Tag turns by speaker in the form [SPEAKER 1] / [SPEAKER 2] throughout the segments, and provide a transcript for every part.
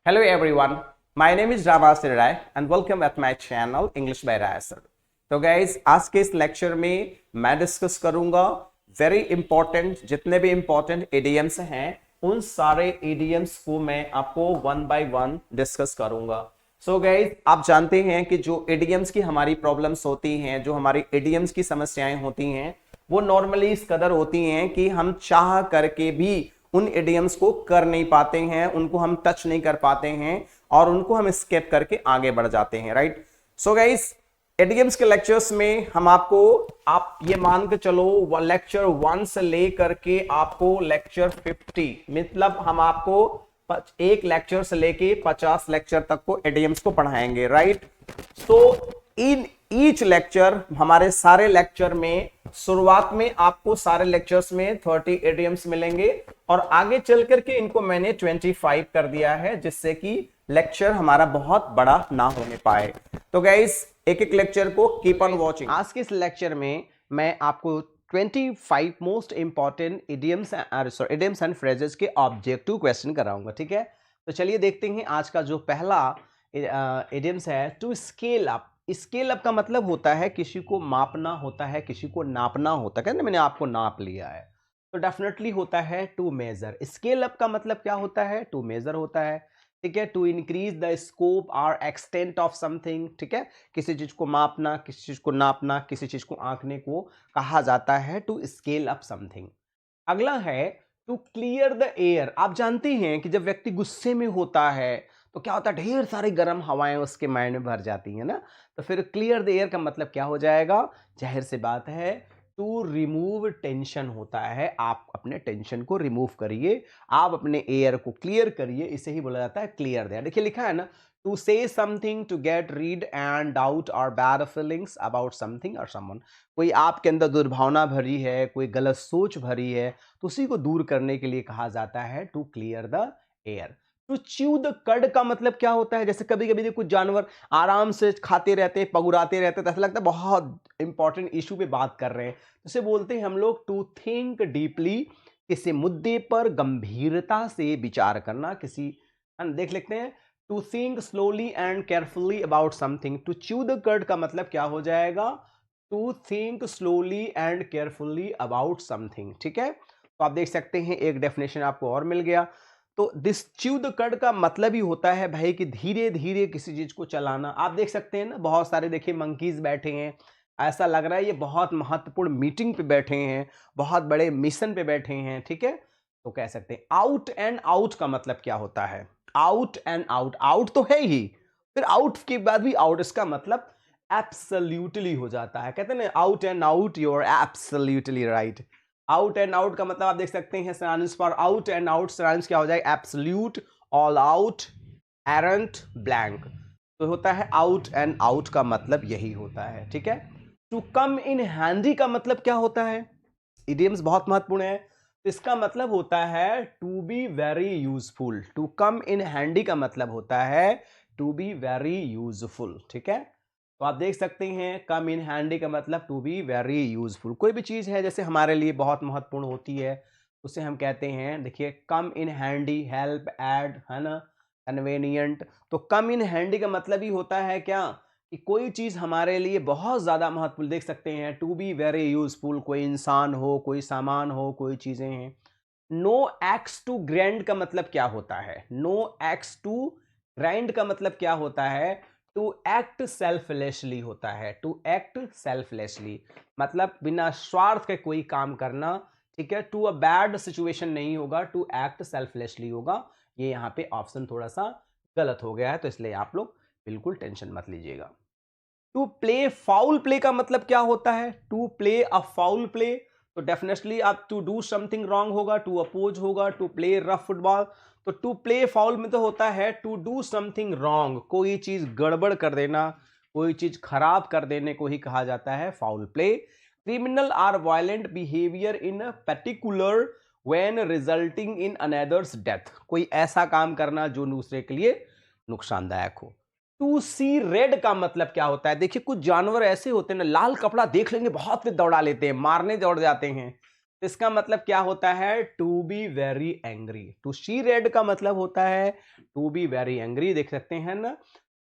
[SPEAKER 1] Hello everyone, my name is Ravasir Rai and welcome at my channel English by Rai Sir। तो guys आज के इस lecture में मैं डिस्कस करूंगा वेरी इंपॉर्टेंट जितने भी इंपॉर्टेंट इडियम्स हैं उन सारे इडियम्स को मैं आपको वन बाय वन डिस्कस करूंगा। सो गाइज आप जानते हैं कि जो इडियम्स की हमारी प्रॉब्लम्स होती हैं, जो हमारी इडियम्स की समस्याएं होती हैं, वो नॉर्मली इस कदर होती हैं कि हम चाह करके भी उन इडियम्स को कर नहीं पाते हैं, उनको हम टच नहीं कर पाते हैं और उनको हम स्किप करके आगे बढ़ जाते हैं। राइट। सो गाइस इडियम्स के लेक्चर्स में हम आपको आप ये मान के चलो लेक्चर 1 से लेकर के आपको लेक्चर 50 मतलब हम आपको एक लेक्चर से लेके 50 लेक्चर तक को इडियम्स को पढ़ाएंगे। Right. So in each lecture हमारे सारे लेक्चर में शुरुआत में आपको सारे लेक्चर्स में 30 इडियम्स मिलेंगे और आगे चल करके इनको मैंने 25 कर दिया है जिससे कि लेक्चर हमारा बहुत बड़ा ना होने पाए। तो गाइस एक एक लेक्चर को कीप ऑन वॉचिंग। आज के इस लेक्चर में मैं आपको 25 most important idioms and phrases के ऑब्जेक्टिव क्वेश्चन कराऊंगा। ठीक है, तो चलिए देखते हैं आज का जो पहला इडियम्स है to scale up. Scale up का मतलब होता है किसी को मापना होता है, किसी को नापना होता है। कहते मैंने आपको नाप लिया है, तो डेफिनेटली होता है टू मेजर। स्केल अप का मतलब क्या होता है? टू मेजर होता है। ठीक है, टू इंक्रीज द स्कोप और एक्सटेंट ऑफ समथिंग। ठीक है, किसी चीज को मापना, किसी चीज को नापना, किसी चीज को आंकने को कहा जाता है टू स्केल अप समथिंग। अगला है टू क्लियर द एयर। आप जानते हैं कि जब व्यक्ति गुस्से में होता है तो क्या होता है, ढेर सारी गर्म हवाएं उसके माइंड में भर जाती हैं ना। तो फिर क्लियर द एयर का मतलब क्या हो जाएगा? जाहिर सी बात है टू रिमूव टेंशन होता है। आप अपने टेंशन को रिमूव करिए, आप अपने एयर को क्लियर करिए, इसे ही बोला जाता है क्लियर द एयर। देखिए लिखा है ना, to say something to get rid and doubt और बैड फीलिंग्स अबाउट समथिंग और समवन। कोई आपके अंदर दुर्भावना भरी है, कोई गलत सोच भरी है, तो उसी को दूर करने के लिए कहा जाता है to clear the air. To chew the cud का मतलब क्या होता है? जैसे कभी कभी कुछ जानवर आराम से खाते रहते हैं, पगुराते रहते हैं, तो ऐसा लगता है बहुत इंपॉर्टेंट इशू पे बात कर रहे हैं, तो इसे बोलते हैं हम लोग टू थिंक डीपली। किसी मुद्दे पर गंभीरता से विचार करना। किसी देख लेते हैं to think slowly and carefully about something. To chew the cud का मतलब क्या हो जाएगा? To think slowly and carefully about something. ठीक है, तो आप देख सकते हैं एक डेफिनेशन आपको और मिल गया। तो दिस च्यू द कड का मतलब ही होता है भाई कि धीरे धीरे किसी चीज को चलाना। आप देख सकते हैं ना, बहुत सारे देखिए मंकीज बैठे हैं, ऐसा लग रहा है ये बहुत महत्वपूर्ण मीटिंग पे बैठे हैं, बहुत बड़े मिशन पे बैठे हैं। ठीक है, तो कह सकते हैं आउट एंड आउट का मतलब क्या होता है? आउट एंड आउट, आउट तो है ही, फिर आउट के बाद भी आउट, इसका मतलब एब्सोल्युटली हो जाता है। कहते हैं ना out and out, you are absolutely right. Out and out का मतलब आप देख सकते हैं सिनोनिम्स पर आउट एंड आउट सिनोनिम्स क्या हो जाएगा? Absolute, all out, errant, blank. तो होता है आउट एंड आउट का मतलब यही होता है। ठीक है, टू कम इन हैंडी का मतलब क्या होता है? इडियम्स बहुत महत्वपूर्ण है। तो इसका मतलब होता है to be very useful. To come in handy का मतलब होता है टू बी वेरी यूजफुल। ठीक है, तो आप देख सकते हैं कम इन हैंडी का मतलब टू बी वेरी यूजफुल। कोई भी चीज़ है जैसे हमारे लिए बहुत महत्वपूर्ण होती है उसे हम कहते हैं, देखिए कम इन हैंडी, हेल्प, ऐड, है ना, कन्वेनियंट। तो कम इन हैंडी का मतलब ही होता है क्या कि कोई चीज़ हमारे लिए बहुत ज़्यादा महत्वपूर्ण। देख सकते हैं टू बी वेरी यूजफुल, कोई इंसान हो, कोई सामान हो, कोई चीज़ें हैं। नो एक्स टू ग्रैंड का मतलब क्या होता है? नो एक्स टू ग्राइंड का मतलब क्या होता है? टू एक्ट सेल्फलेसली होता है। टू एक्ट सेल्फलेसली मतलब बिना स्वार्थ के कोई काम करना। ठीक है, टू अ बैड सिचुएशन नहीं होगा, टू एक्ट सेल्फलेसली होगा। ये यहाँ पे ऑप्शन थोड़ा सा गलत हो गया है, तो इसलिए आप लोग बिल्कुल टेंशन मत लीजिएगा। टू प्ले फाउल प्ले का मतलब क्या होता है? To play a foul play, तो डेफिनेटली आप टू डू समथिंग रॉन्ग होगा, टू अपोज होगा, टू प्ले रफ फुटबॉल। तो टू प्ले फाउल में तो होता है टू डू समथिंग रॉन्ग, कोई चीज गड़बड़ कर देना, कोई चीज खराब कर देने को ही कहा जाता है foul play. Criminal or violent behaviour in a particular when resulting in another's death, कोई ऐसा काम करना जो दूसरे के लिए नुकसानदायक हो। टू सी रेड का मतलब क्या होता है? देखिए कुछ जानवर ऐसे होते हैं ना, लाल कपड़ा देख लेंगे बहुत फिर दौड़ा लेते हैं, मारने दौड़ जाते हैं। इसका मतलब क्या होता है? To be very angry. To see red का मतलब होता है टू बी वेरी एंग्री, देख सकते हैं ना।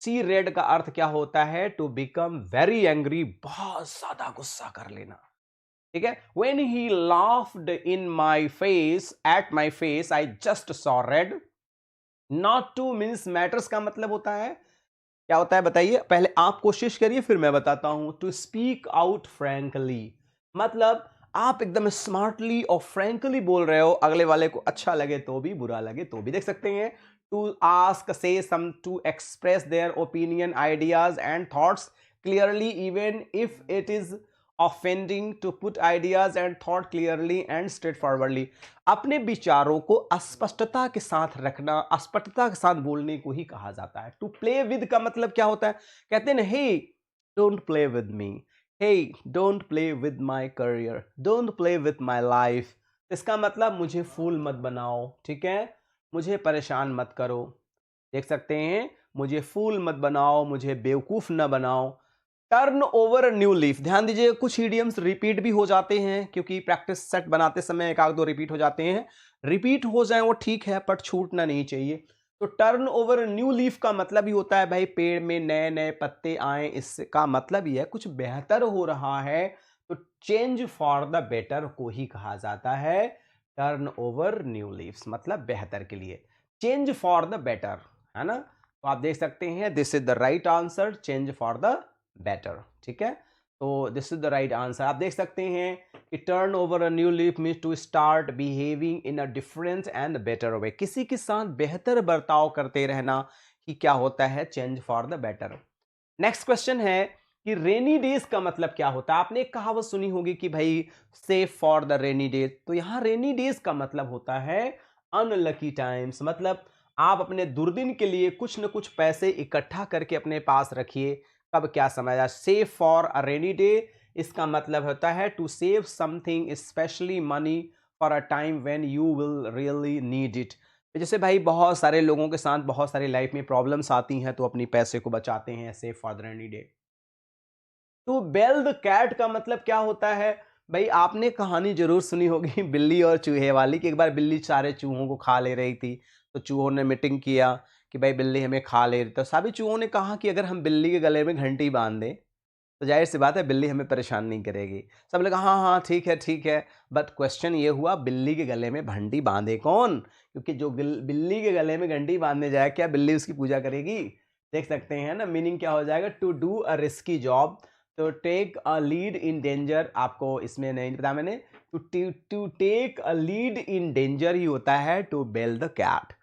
[SPEAKER 1] सी रेड का अर्थ क्या होता है? टू बिकम वेरी एंग्री, बहुत ज्यादा गुस्सा कर लेना, ठीक है। When he laughed in my face, at my face, I just saw red. Not to mince matters का मतलब होता है, क्या होता है बताइए? पहले आप कोशिश करिए फिर मैं बताता हूं। टू स्पीक आउट फ्रैंकली, मतलब आप एकदम स्मार्टली और फ्रैंकली बोल रहे हो, अगले वाले को अच्छा लगे तो भी बुरा लगे तो भी, देख सकते हैं। To ask, say some, to express their opinion, ideas and thoughts clearly even if it is offending, to put ideas and thought clearly and straightforwardly, अपने विचारों को स्पष्टता के साथ रखना, स्पष्टता के साथ बोलने को ही कहा जाता है। टू प्ले विद का मतलब क्या होता है? कहते हैं ना, hey don't play with me, hey don't play with my career, don't play with my life. इसका मतलब मुझे फूल मत बनाओ, ठीक है, मुझे परेशान मत करो, देख सकते हैं, मुझे फूल मत बनाओ, मुझे बेवकूफ न बनाओ। टर्न ओवर न्यू लीफ, ध्यान दीजिए कुछ इडियम्स रिपीट भी हो जाते हैं, क्योंकि प्रैक्टिस सेट बनाते समय एक आध दो रिपीट हो जाते हैं। रिपीट हो जाए वो ठीक है, पर छूटना नहीं चाहिए। तो टर्न ओवर न्यू लीफ का मतलब ही होता है भाई पेड़ में नए नए पत्ते आए, इसका मतलब ही है कुछ बेहतर हो रहा है। तो चेंज फॉर द बेटर को ही कहा जाता है टर्न ओवर न्यू लीव्स, मतलब बेहतर के लिए, चेंज फॉर द बेटर, है ना। तो आप देख सकते हैं this is the right answer, change for the better, ठीक है। तो this is the right answer. आप देख सकते हैं कि turn over a new leaf means to start behaving in a different and better way, किसी के साथ बेहतर बर्ताव करते रहना कि क्या होता है? Change for the better. Next question है कि रेनी डेज का मतलब क्या होता है? आपने एक कहावत सुनी होगी कि भाई save for the rainy days, तो यहां रेनी डेज का मतलब होता है अनलकी टाइम्स, मतलब आप अपने दुर्दिन के लिए कुछ न कुछ पैसे इकट्ठा करके अपने पास रखिए, कब क्या समय आए। Save for a rainy day, इसका मतलब होता है to save something specially money for a time when you will really need it. जैसे भाई बहुत सारे लोगों के साथ बहुत सारी लाइफ में प्रॉब्लम्स आती हैं, तो अपनी पैसे को बचाते हैं, save for the rainy day. तो बेल द कैट का मतलब क्या होता है? भाई आपने कहानी जरूर सुनी होगी बिल्ली और चूहे वाली, कि एक बार बिल्ली सारे चूहों को खा ले रही थी, तो चूहों ने मीटिंग किया कि भाई बिल्ली हमें खा ले रही, तो सभी चूहों ने कहा कि अगर हम बिल्ली के गले में घंटी बांध दें तो जाहिर सी बात है बिल्ली हमें परेशान नहीं करेगी। सब लोग हाँ हाँ ठीक है ठीक है, बट क्वेश्चन ये हुआ बिल्ली के गले में घंटी बांधे कौन? क्योंकि जो बिल्ली के गले में घंटी बांधने जाए, क्या बिल्ली उसकी पूजा करेगी? देख सकते हैं ना, मीनिंग क्या हो जाएगा? To do a risky job, to take a lead in danger, आपको इसमें नहीं पता मैंने, to take a lead in danger ही होता है टू बेल द कैट।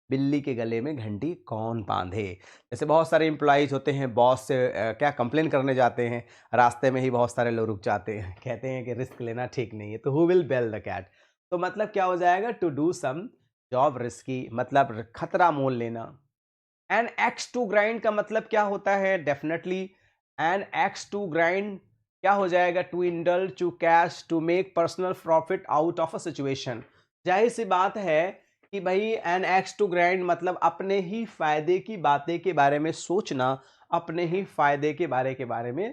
[SPEAKER 1] बिल्ली के गले में घंटी कौन बांधे? जैसे बहुत सारे एम्प्लॉइज होते हैं, बॉस से क्या कंप्लेन करने जाते हैं, रास्ते में ही बहुत सारे लोग रुक जाते हैं, कहते हैं कि रिस्क लेना ठीक नहीं है, तो who will bell the cat? तो मतलब क्या हो जाएगा? To do some job risky, मतलब खतरा मोल लेना। एन एक्स टू ग्राइंड का मतलब क्या होता है? Definitely an axe to grind क्या हो जाएगा? To indulge, to cash, to make personal profit out of a situation. जाहिर सी बात है कि भाई एन एक्स टू ग्राइंड मतलब अपने ही फायदे की बातें के बारे में सोचना, अपने ही फायदे के बारे में,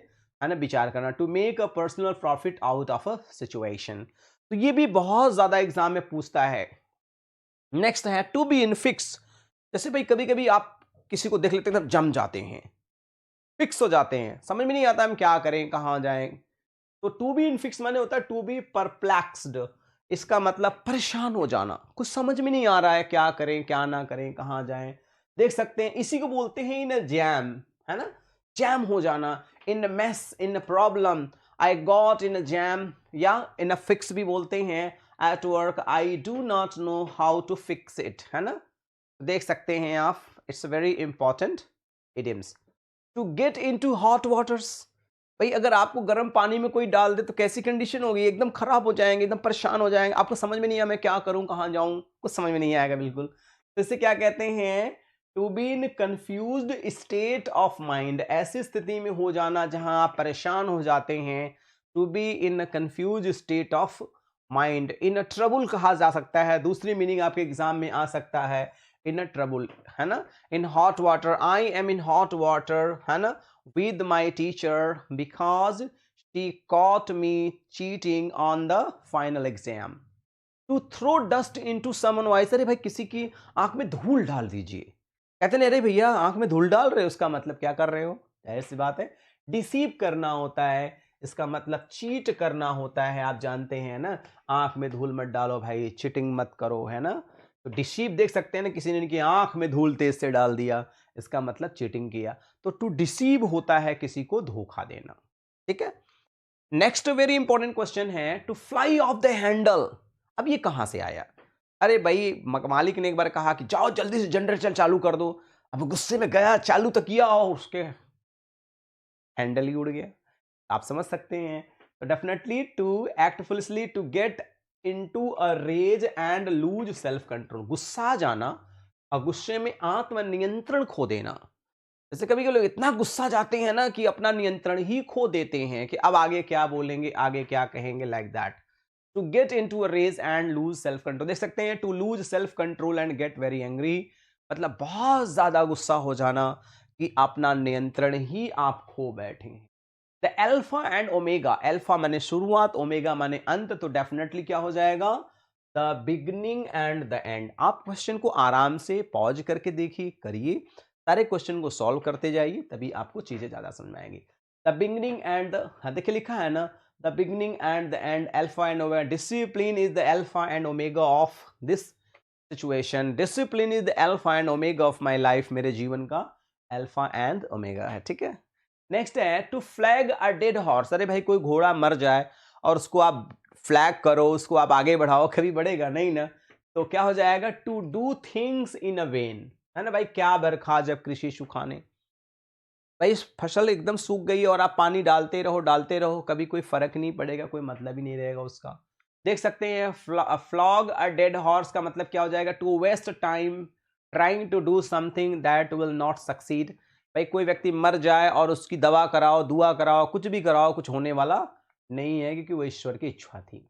[SPEAKER 1] है ना, विचार करना। To make a personal profit out of a situation, तो ये भी बहुत ज्यादा एग्जाम में पूछता है। नेक्स्ट है टू बी इन फिक्स। जैसे भाई कभी कभी आप किसी को देख लेते हैं, एकदम जम जाते हैं, फिक्स हो जाते हैं, समझ में नहीं आता हम क्या करें कहाँ जाएं। तो टू बी इन फिक्स माने होता है टू बी परप्लेक्स्ड, इसका मतलब परेशान हो जाना, कुछ समझ में नहीं आ रहा है क्या करें क्या ना करें कहाँ जाएं। देख सकते हैं इसी को बोलते हैं इन अ जैम, है ना, जैम हो जाना, in mess, in problem, I got in a jam, या इन अ फिक्स भी बोलते हैं। At work I do not know how to fix it, है ना, देख सकते हैं आप, it's very important idioms. To get into hot waters, भाई अगर आपको गर्म पानी में कोई डाल दे तो कैसी कंडीशन होगी? एकदम खराब हो जाएंगे, एकदम परेशान हो जाएंगे, आपको समझ में नहीं आया मैं क्या करूं कहाँ जाऊं, कुछ समझ में नहीं आएगा बिल्कुल। तो इसे क्या कहते हैं? To be in confused state of mind, ऐसी स्थिति में हो जाना जहां आप परेशान हो जाते हैं। To be in confuse state of mind. In trouble कहा जा सकता है, दूसरी मीनिंग आपके एग्जाम में आ सकता है इन ट्रबल, है ना। In hot water, I am in hot water, है ना, with my teacher because she caught me cheating on the final exam. To throw dust into someone's eyes, अरे भाई किसी की आंख में धूल डाल दीजिए। कहते नहीं, अरे भैया आंख में धूल डाल रहे हो, उसका मतलब क्या कर रहे हो? जाहिर सी बात है, डिसीव करना होता है, इसका मतलब चीट करना होता है। आप जानते हैं ना, आंख में धूल मत डालो भाई, चीटिंग मत करो, है ना। तो डिसीव देख सकते हैं ना, किसी ने इनकी आंख में धूल तेज से डाल दिया, इसका मतलब चीटिंग किया। तो टू डिसीव होता है किसी को धोखा देना, ठीक है। नेक्स्ट वेरी इंपॉर्टेंट क्वेश्चन है to fly off the handle. अब ये कहां से आया? अरे भाई मालिक ने एक बार कहा कि जाओ जल्दी से जनरेटर चालू कर दो। अब गुस्से में गया, चालू तो किया और उसके हैंडल ही उड़ गया। आप समझ सकते हैं। तो definitely to act foolishly, to get into a rage and lose self control, गुस्सा जाना और गुस्से में आत्म नियंत्रण खो देना। जैसे कभी कभी लोग इतना गुस्सा जाते हैं ना कि अपना नियंत्रण ही खो देते हैं कि अब आगे क्या बोलेंगे, आगे क्या कहेंगे, like that. To get into a rage and lose self control, देख सकते हैं to lose self control and get very angry, मतलब बहुत ज्यादा गुस्सा हो जाना कि अपना नियंत्रण ही आप खो बैठे हैं। The alpha and omega, alpha माने शुरुआत, ओमेगा माने अंत, तो डेफिनेटली क्या हो जाएगा? The beginning and the end. आप क्वेश्चन को आराम से पॉज करके देखिए, करिए, सारे क्वेश्चन को सॉल्व करते जाइए, तभी आपको चीजें ज्यादा समझ में आएंगी। द बिगनिंग एंड द, हाँ देखिए लिखा है ना, the beginning and the end, alpha and omega, discipline is the alpha and omega of this situation, discipline is the alpha and omega of my life, मेरे जीवन का अल्फा एंड ओमेगा है, ठीक है। नेक्स्ट है to flog a dead horse, अरे भाई कोई घोड़ा मर जाए और उसको आप फ्लैग करो, उसको आप आगे बढ़ाओ, कभी बढ़ेगा नहीं ना। तो क्या हो जाएगा? To do things in a vain, है ना भाई, क्या बरखा जब कृषि सुखाने। भाई फसल एकदम सूख गई और आप पानी डालते रहो, कभी कोई फर्क नहीं पड़ेगा, कोई मतलब ही नहीं रहेगा उसका। देख सकते हैं फ्लॉग अ डेड हॉर्स का मतलब क्या हो जाएगा? To waste time trying to do something that will not succeed. भाई कोई व्यक्ति मर जाए और उसकी दवा कराओ, दुआ कराओ, कुछ भी कराओ, कुछ होने वाला नहीं है, क्योंकि वो ईश्वर की इच्छा थी।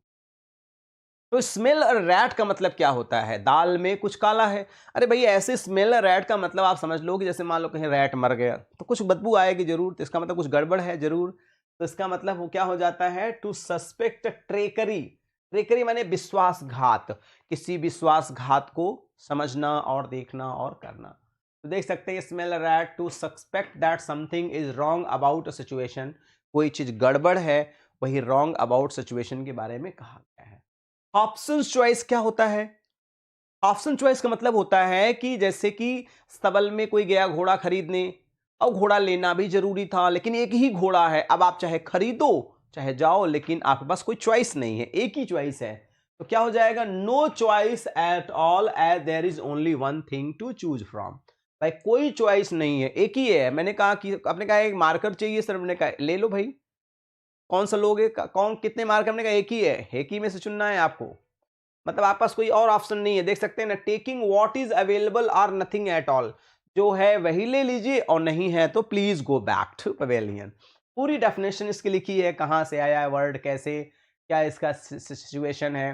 [SPEAKER 1] तो स्मेल रैट का मतलब क्या होता है? दाल में कुछ काला है। अरे भाई ऐसे स्मेल रैट का मतलब आप समझ लो कि जैसे मान लो कहीं रैट मर गया तो कुछ बदबू आएगी जरूर, तो इसका मतलब कुछ गड़बड़ है जरूर। तो इसका मतलब वो क्या हो जाता है? To suspect ट्रेकरी। ट्रेकरी माने विश्वासघात, किसी विश्वासघात को समझना और देखना और करना। तो देख सकते हैं smell rat, to suspect that something is wrong about a situation, कोई चीज गड़बड़ है, वही रॉन्ग अबाउट सिचुएशन के बारे में कहा गया है। ऑप्शन चॉइस क्या होता है? ऑप्शन चॉइस का मतलब होता है कि जैसे कि स्तबल में कोई गया घोड़ा खरीदने, और घोड़ा लेना भी जरूरी था, लेकिन एक ही घोड़ा है, अब आप चाहे खरीदो चाहे जाओ, लेकिन आपके पास कोई चॉइस नहीं है, एक ही चॉइस है। तो क्या हो जाएगा? No choice at all as there is only one thing to choose from. भाई कोई चॉइस नहीं है, एक ही है। मैंने कहा कि आपने कहा एक मार्कर चाहिए सर, मैंने कहा ले लो भाई, कौन सा लोगे, कौन कितने मार्कर, हमने कहा एक ही है, एक ही में से चुनना है आपको, मतलब आपके पास कोई और ऑप्शन नहीं है। देख सकते हैं ना, टेकिंग व्हाट इज अवेलेबल और नथिंग एट ऑल, जो है वही ले लीजिए और नहीं है तो please go back to pavilion. पूरी डेफिनेशन इसकी लिखी है, कहां से आया है वर्ड, कैसे, क्या इसका सिचुएशन है।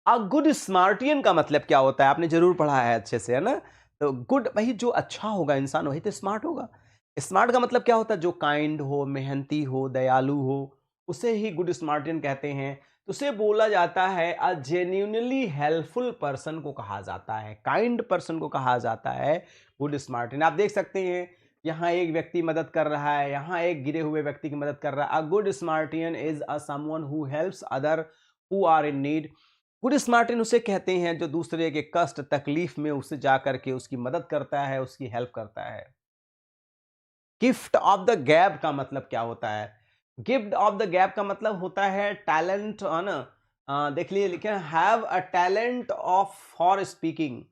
[SPEAKER 1] अ गुड स्मार्टियन का मतलब क्या होता है? आपने जरूर पढ़ा है अच्छे से, है ना। तो गुड, वही जो अच्छा होगा इंसान वही तो स्मार्ट होगा। स्मार्ट का मतलब क्या होता है? जो काइंड हो, मेहनती हो, दयालु हो, उसे ही गुड स्मार्टियन कहते हैं। तो उसे बोला जाता है अ जेन्युइनली हेल्पफुल पर्सन को कहा जाता है, काइंड पर्सन को कहा जाता है गुड स्मार्टियन। आप देख सकते हैं यहाँ एक व्यक्ति मदद कर रहा है, यहाँ एक गिरे हुए व्यक्ति की मदद कर रहा है। A good Samaritan is a someone who helps other who are in need. Good Samaritan उसे कहते हैं जो दूसरे के कष्ट तकलीफ में उसे जाकर के उसकी मदद करता है, उसकी हेल्प करता है। गिफ्ट ऑफ द गैप का मतलब क्या होता है? गिफ्ट ऑफ द गैप का मतलब होता है टैलेंट, है ना। देख लिए लिखे have a talent of for speaking.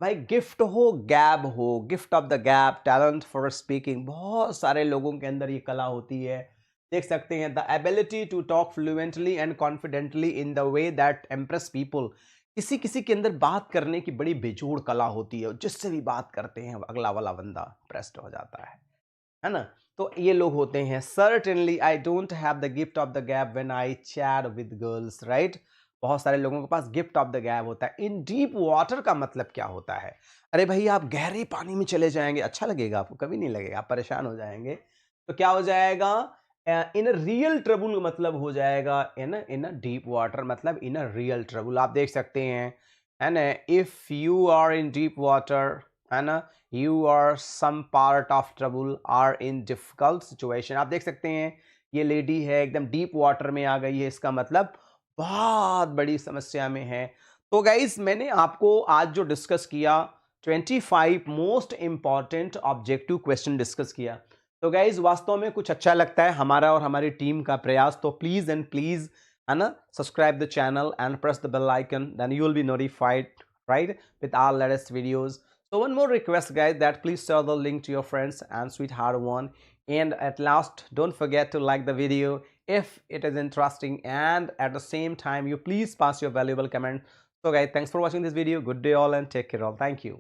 [SPEAKER 1] भाई गिफ्ट हो गैप हो, gift of the gap, talent for speaking, बहुत सारे लोगों के अंदर ये कला होती है। देख सकते हैं the ability to talk fluently and confidently in the way that impress people. किसी किसी के अंदर बात करने की बड़ी बेजोड़ कला होती है, जिससे भी बात करते हैं अगला वाला बंदा प्रेस्ड हो जाता है ना। तो ये लोग होते हैं। Certainly I don't have the gift of the gap when I chat with girls, right. बहुत सारे लोगों के पास गिफ्ट ऑफ द गैप होता है। इन डीप वाटर का मतलब क्या होता है? अरे भाई आप गहरे पानी में चले जाएंगे, अच्छा लगेगा आपको? कभी नहीं लगेगा, आप परेशान हो जाएंगे। तो क्या हो जाएगा?
[SPEAKER 2] इन अ रियल ट्रबल का मतलब हो जाएगा इन अ डीप वाटर, मतलब इन अ रियल ट्रबल। आप देख सकते हैं, है ना, if you are in deep water, है ना, you are some part of trouble or in difficult situation. आप देख सकते हैं ये लेडी है एकदम डीप वाटर में आ गई है, इसका मतलब बहुत बड़ी समस्या में है। तो गाइस मैंने आपको आज जो डिस्कस किया 25 most important objective question discuss किया। तो गाइज वास्तव में कुछ अच्छा लगता है हमारा और हमारी टीम का प्रयास, तो प्लीज एंड प्लीज, है ना, subscribe the channel and press the bell icon, then you will be notified right with our latest videos. So one more request guys, that please share the link to your friends and sweetheart one, and at last don't forget to like the video if it is interesting, and at the same time you please pass your valuable comment. So guys, thanks for watching this video. Good day all and take care all. Thank you.